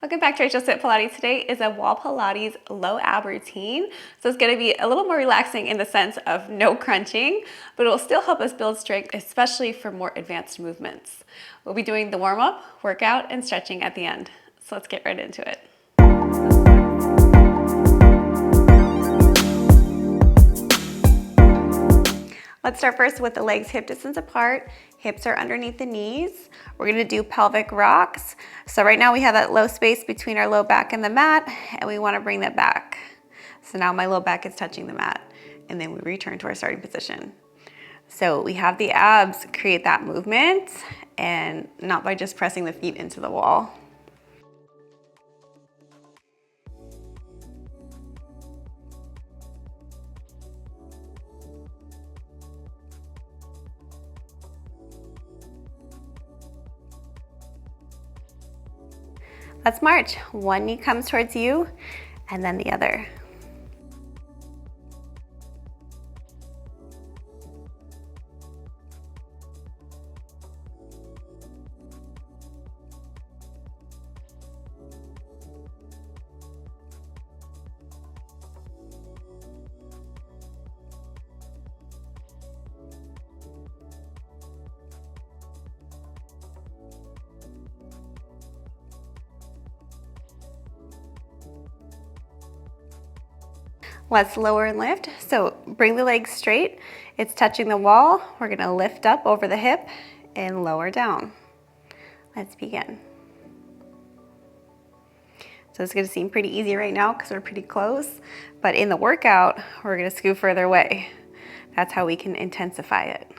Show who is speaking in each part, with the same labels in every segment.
Speaker 1: Welcome back to Rachel's Fit Pilates. Today is a Wall Pilates low ab routine. So it's going to be a little more relaxing in the sense of no crunching, but it will still help us build strength, especially for more advanced movements. We'll be doing the warm-up, workout, and stretching at the end. So let's get right into it. Let's start first with the legs hip distance apart. Hips are underneath the knees. We're gonna do pelvic rocks. So right now we have that low space between our low back and the mat, and we wanna bring that back. So now my low back is touching the mat, and then we return to our starting position. So we have the abs create that movement, and not by just pressing the feet into the wall. Let's march. One knee comes towards you, and then the other. Let's lower and lift. So bring the legs straight. It's touching the wall. We're gonna lift up over the hip and lower down. Let's begin. So it's gonna seem pretty easy right now because we're pretty close, but in the workout, we're gonna scoot further away. That's how we can intensify it.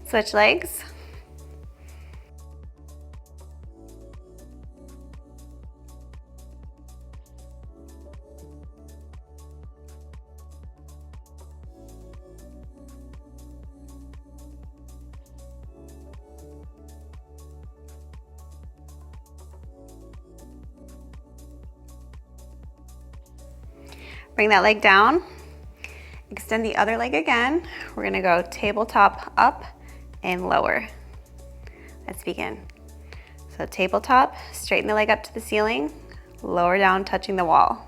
Speaker 1: Switch legs. Bring that leg down. Extend the other leg again. We're gonna go tabletop up and lower. Let's begin. So tabletop, straighten the leg up to the ceiling, lower down, touching the wall.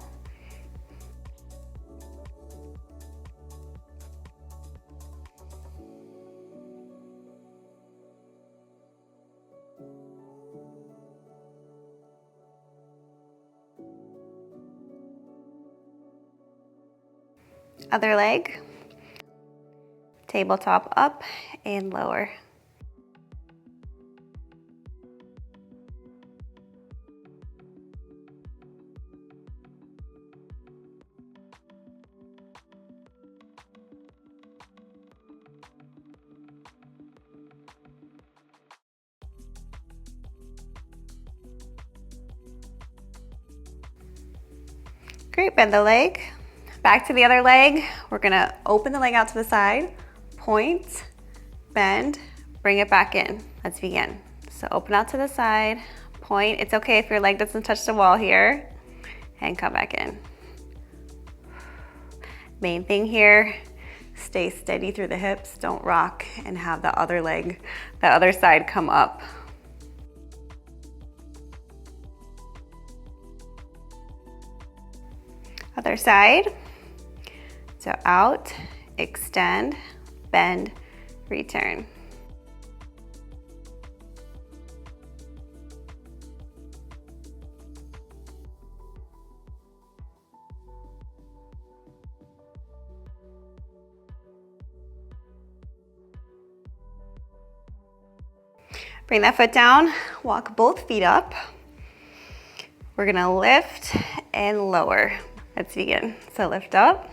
Speaker 1: Other leg, tabletop up and lower. Great, bend the leg. Back to the other leg. We're gonna open the leg out to the side, point, bend, bring it back in. Let's begin. So open out to the side, point. It's okay if your leg doesn't touch the wall here, and come back in. Main thing here, stay steady through the hips, don't rock, and have the other leg, the other side come up. Other side. So out, extend, bend, return. Bring that foot down, walk both feet up. We're gonna lift and lower. Let's begin. So lift up.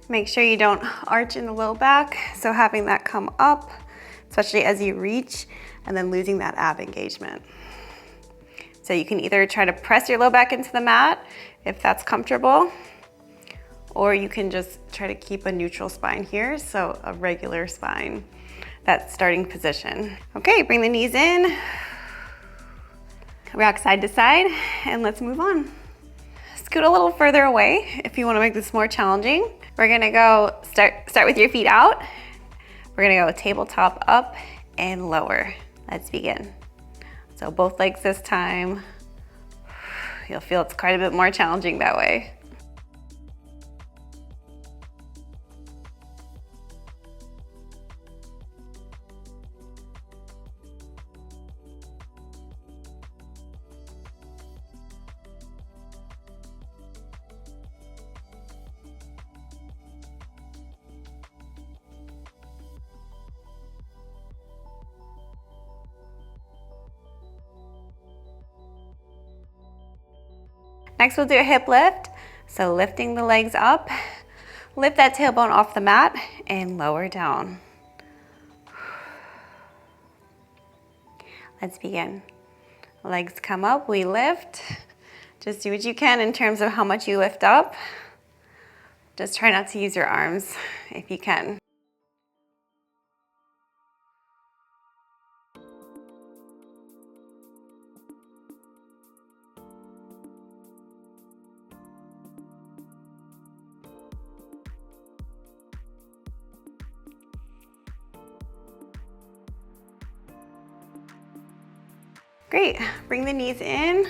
Speaker 1: Make sure you don't arch in the low back, so having that come up, especially as you reach, and then losing that ab engagement. So you can either try to press your low back into the mat, if that's comfortable, or you can just try to keep a neutral spine here, so a regular spine, that starting position. Okay, bring the knees in, rock side to side, and let's move on. scoot a little further away if you want to make this more challenging. We're gonna go start with your feet out. We're gonna go tabletop up and lower. Let's begin. So both legs this time. You'll feel it's quite a bit more challenging that way. Next, we'll do a hip lift. So lifting the legs up, lift that tailbone off the mat and lower down. Let's begin. Legs come up, we lift. Just do what you can in terms of how much you lift up. Just try not to use your arms if you can. Great, bring the knees in.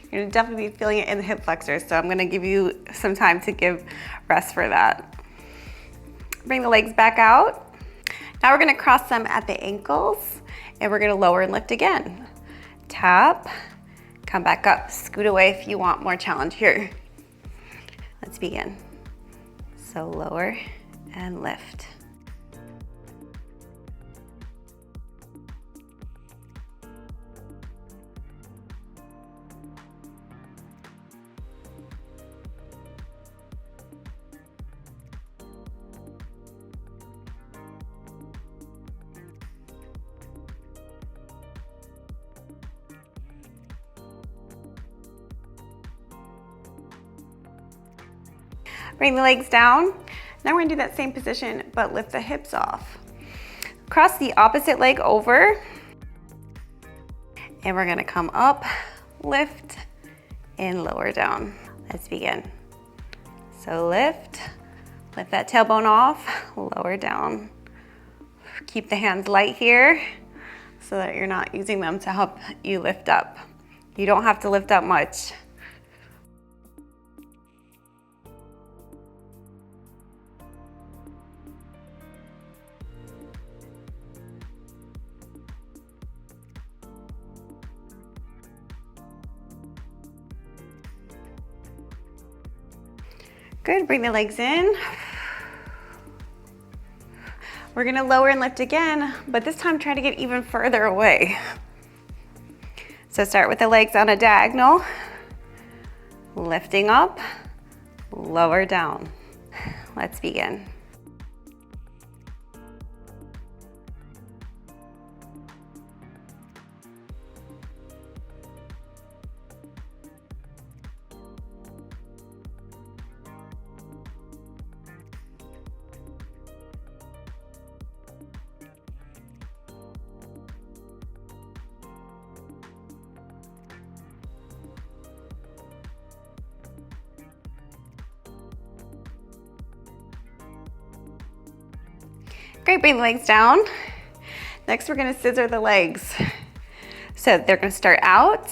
Speaker 1: You're gonna definitely be feeling it in the hip flexors, so I'm gonna give you some time to give rest for that. Bring the legs back out. Now we're gonna cross them at the ankles, and we're gonna lower and lift again. Tap, come back up, scoot away if you want more challenge here. Let's begin. So lower and lift. Bring the legs down. Now we're gonna do that same position, but lift the hips off. Cross the opposite leg over, and we're gonna come up, lift, and lower down. Let's begin. So lift that tailbone off, lower down. Keep the hands light here so that you're not using them to help you lift up. You don't have to lift up much. Good, bring the legs in. We're gonna lower and lift again, but this time try to get even further away. So start with the legs on a diagonal, lifting up, lower down. Let's begin. Great, bring the legs down. Next, we're gonna scissor the legs. So they're gonna start out,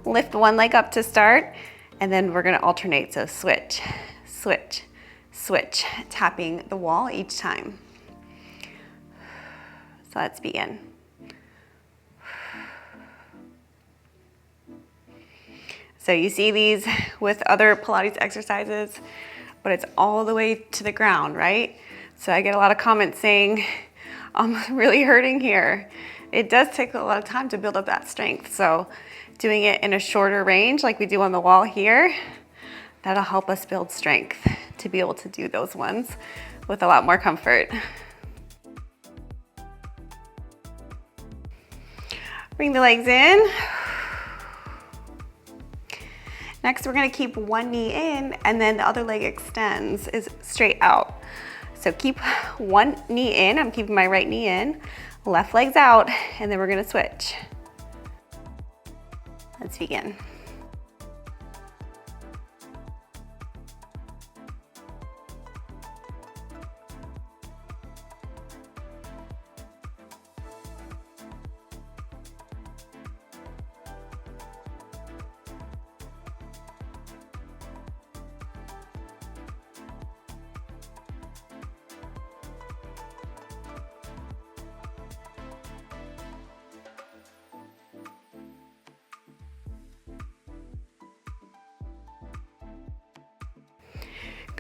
Speaker 1: lift one leg up to start, and then we're gonna alternate. So switch, switch, switch, tapping the wall each time. So let's begin. So you see these with other Pilates exercises, but it's all the way to the ground, right? So I get a lot of comments saying, I'm really hurting here. It does take a lot of time to build up that strength. So doing it in a shorter range like we do on the wall here, that'll help us build strength to be able to do those ones with a lot more comfort. Bring the legs in. Next, we're gonna keep one knee in and then the other leg extends, is straight out. So keep one knee in, I'm keeping my right knee in, left leg's out, and then we're gonna switch. Let's begin.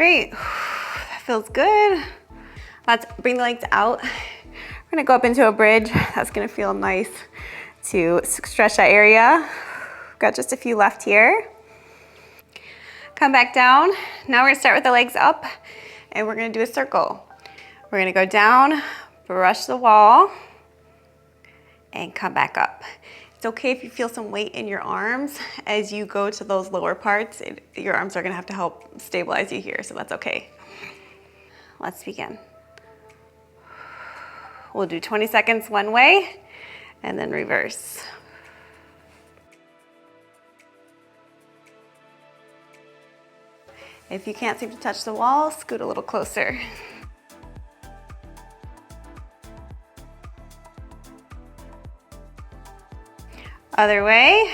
Speaker 1: Great. That feels good. Let's bring the legs out. We're gonna go up into a bridge. That's gonna feel nice to stretch that area. Got just a few left here. Come back down. Now we're gonna start with the legs up and we're gonna do a circle. We're gonna go down, brush the wall, and come back up. It's okay if you feel some weight in your arms as you go to those lower parts. Your arms are gonna have to help stabilize you here, so that's okay. Let's begin. We'll do 20 seconds one way and then reverse. If you can't seem to touch the wall, scoot a little closer. Other way.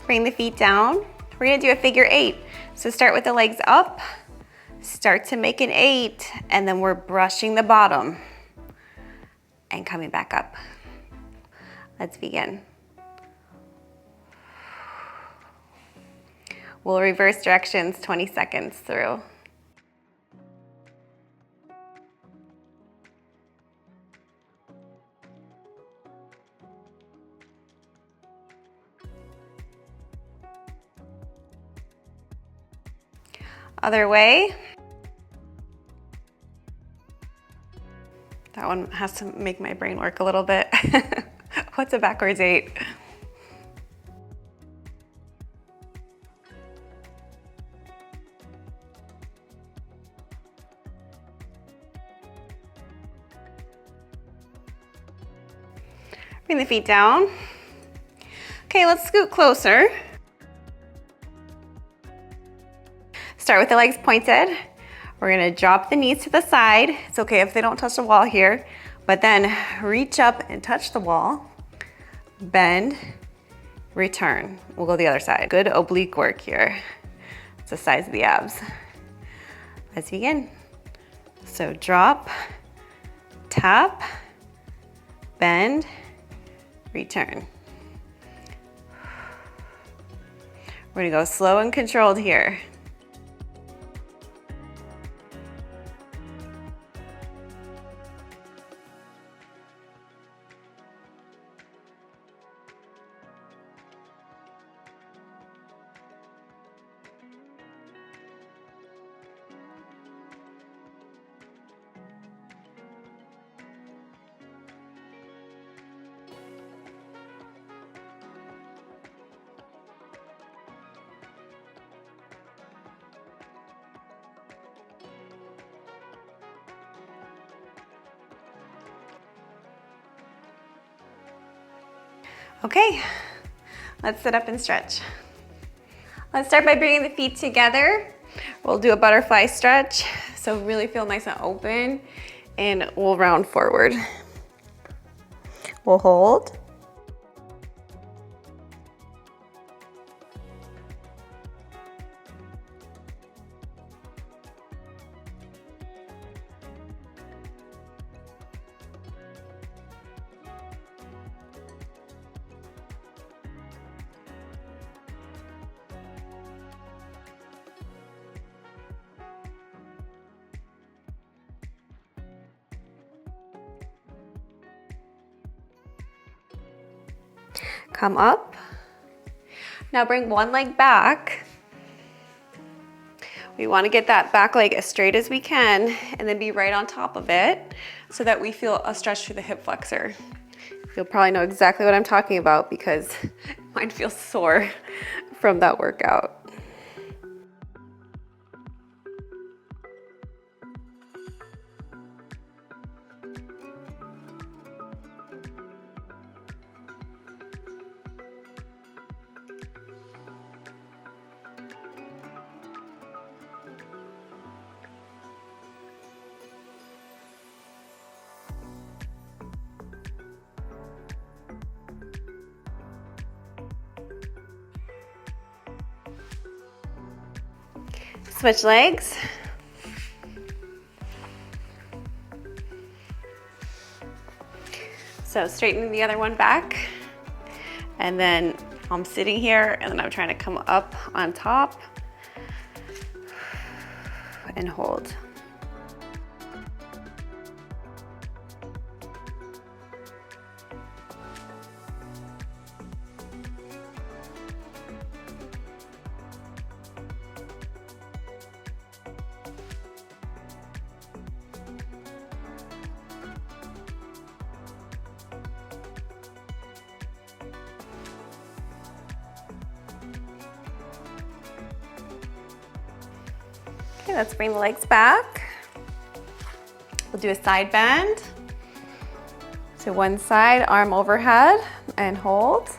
Speaker 1: Bring the feet down. We're gonna do a figure 8. So start with the legs up, start to make an 8, and then we're brushing the bottom and coming back up. Let's begin. We'll reverse directions 20 seconds through. Other way. That one has to make my brain work a little bit. What's a backwards 8? Bring the feet down. Okay, let's scoot closer. Start with the legs pointed. We're gonna drop the knees to the side. It's okay if they don't touch the wall here, but then reach up and touch the wall. Bend, return. We'll go the other side. Good oblique work here. It's the size of the abs. Let's begin. So drop, tap, bend, return. We're gonna go slow and controlled here. Okay, let's sit up and stretch. Let's start by bringing the feet together. We'll do a butterfly stretch. So really feel nice and open, and we'll round forward. We'll hold. Come up. Now bring one leg back. We want to get that back leg as straight as we can and then be right on top of it so that we feel a stretch through the hip flexor. You'll probably know exactly what I'm talking about because mine feels sore from that workout. Switch legs. So straightening the other one back, and then I'm sitting here and then I'm trying to come up on top and hold. Okay, let's bring the legs back. We'll do a side bend. So one side, arm overhead, and hold.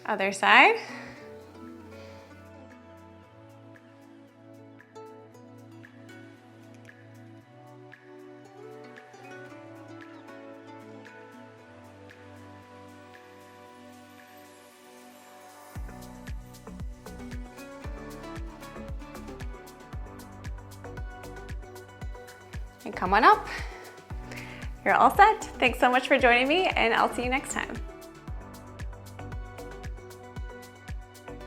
Speaker 1: Other side. And come on up. You're all set. Thanks so much for joining me, and I'll see you next time.